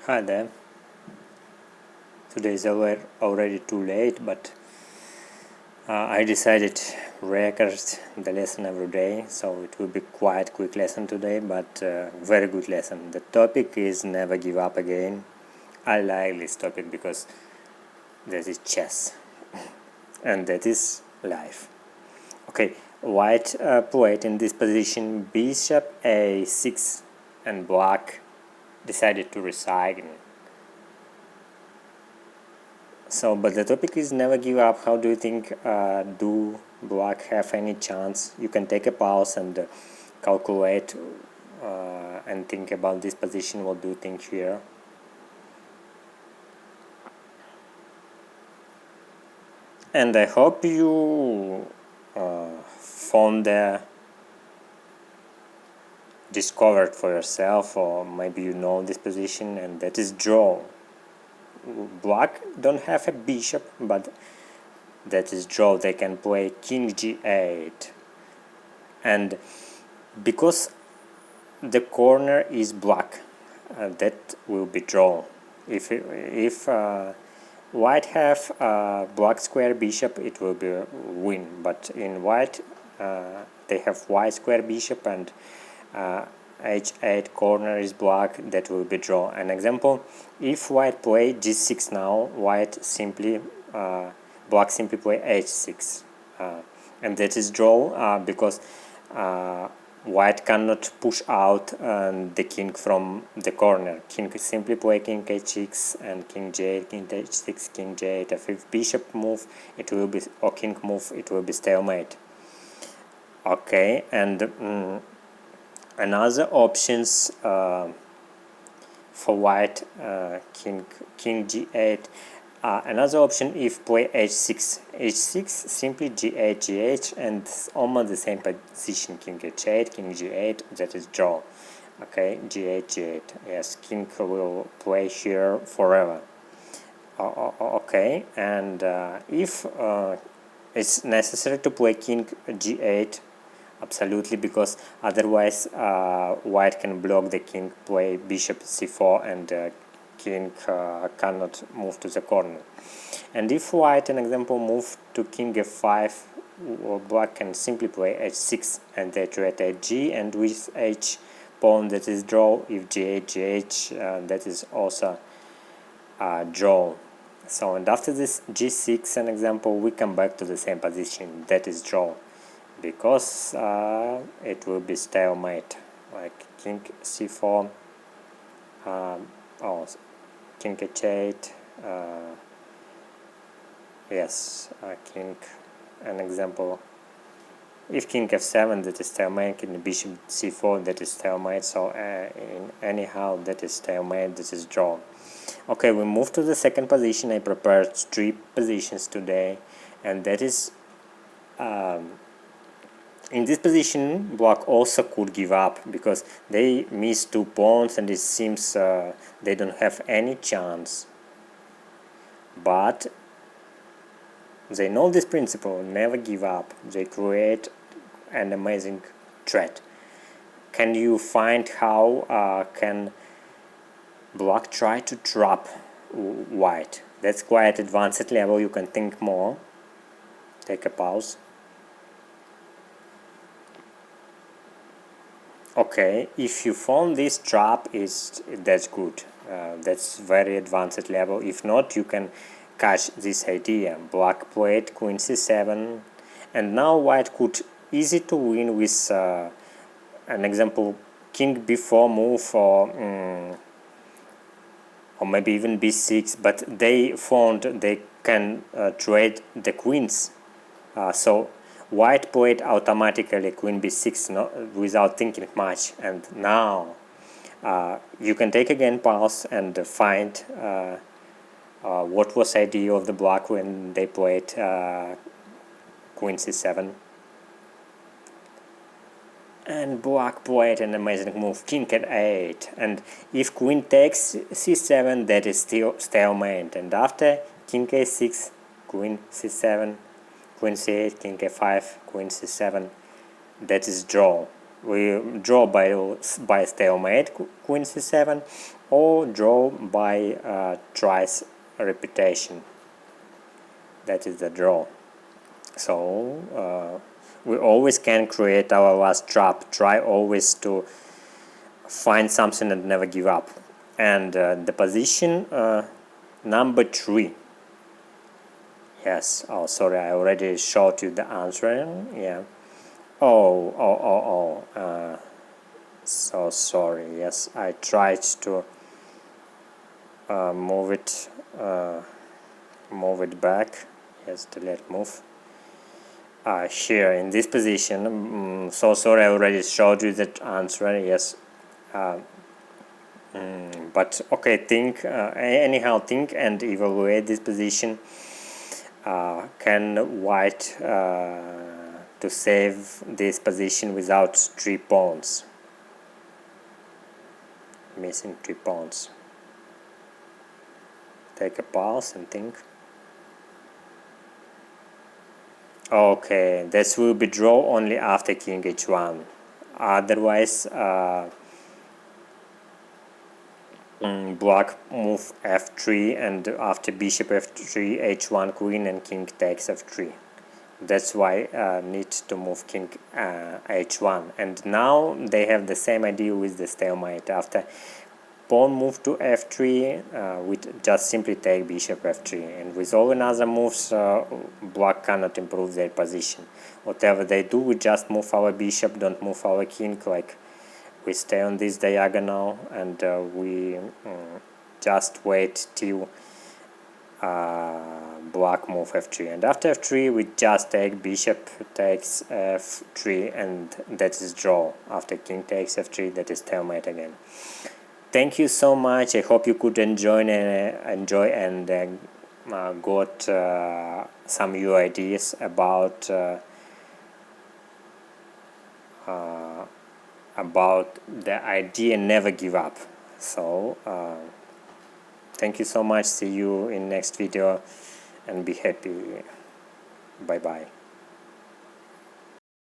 Hi there. Today is already too late, but I decided record the lesson every day, so it will be quite quick lesson today, but very good lesson. The topic is never give up again. I like this topic because that is chess, and that is life. Okay, white played in this position bishop a6, and black decided to resign. So, but the topic is never give up. How do you think do black have any chance? You can take a pause and calculate and think about this position. What do you think here? And I hope you found discovered for yourself, or maybe you know this position, and that is draw. Black don't have a bishop, but that is draw. They can play king g8, and because the corner is black, that will be draw. If white have black square bishop, it will be win. But in white, they have white square bishop and h8 corner is black, that will be draw. An example: if white play g6 now, black simply play h6, and that is draw because white cannot push out the king from the corner. King simply play king h6 and king j8, king h6, king j8. If bishop move, it will be, or king move, it will be stalemate. Okay, and another options for white, king g8. Another option, if play h6 simply g8 g8, and almost the same position, king h8 king g8, that is draw. Okay, g8 g8, yes, king will play here forever. Okay, and if it's necessary to play king g8, absolutely, because otherwise white can block the king, play bishop c4, and king cannot move to the corner. And if white, an example, move to king f5, black can simply play h6 and they create hg, and with h pawn, that is draw. If g8 gh, that is also draw. So, and after this g6, an example, we come back to the same position, that is draw, because it will be stalemate, like king c4, king h8, yes, king, an example, if king f7, that is stalemate, king bishop c4, that is stalemate, so in anyhow, that is stalemate, this is draw. Okay, we move to the second position. I prepared 3 positions today, and that is in this position, black also could give up because they miss 2 pawns and it seems they don't have any chance. But they know this principle, never give up. They create an amazing threat. Can you find how can black try to trap white? That's quite advanced level, you can think more. Take a pause. Okay, if you found this trap, that's good. That's very advanced level. If not, you can catch this idea. Black played queen c7, and now white could easy to win with an example, king b4 move, or maybe even b6. But they found they can trade the queens, so white played automatically queen b6 without thinking much, and now you can take again pause and find what was idea of the black when they played queen c7. And black played an amazing move, king at 8, and if queen takes c7, that is still stalemate, and after king a6, queen c7, queen c8, king a5, queen c7, that is draw. We draw by stalemate, queen c7, or draw by tries repetition. That is the draw. So we always can create our last trap. Try always to find something and never give up. And the position number 3. Yes. Oh, sorry, I already showed you the answer. Yeah. So sorry. Yes, I tried to move it back. Yes, delete move. Here in this position. So sorry, I already showed you that answer. Yes. But okay, think anyhow. Think and evaluate this position. Can white to save this position without 3 pawns? Missing 3 pawns. Take a pause and think. Okay, this will be draw only after king h1. Otherwise, black move f3, and after bishop f3, h1 queen, and king takes f3. That's why need to move king h1. And now they have the same idea with the stalemate. After pawn move to f3, we just simply take bishop f3, and with all another moves black cannot improve their position. Whatever they do, we just move our bishop, don't move our king. Like we stay on this diagonal, and we just wait till black move f3, and after f3 we just take bishop takes f3, and that is draw. After king takes f3, that is stalemate again. Thank you so much. I hope you could enjoy and got some new ideas about the idea never give up. So thank you so much. See you in next video, and be happy. Bye bye.